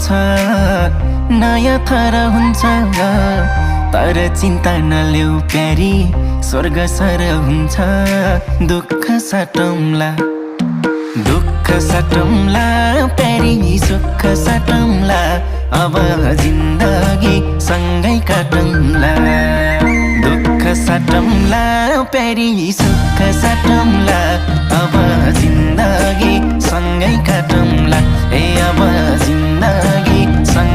हुन्छ नयाँ थर हुन्छ तर चिन्ता नलेऊ प्यारी स्वर्ग सर हुन्छ दुःख साटौँला दुःख साटौँला प्यारी सुख साटौँला अब जिन्दगी सँगै काटौँला दुःख साटौँला प्यारी सुख साटौँला अब जिन्दगी सँगै काटौँला अब जिन्दगी सँगै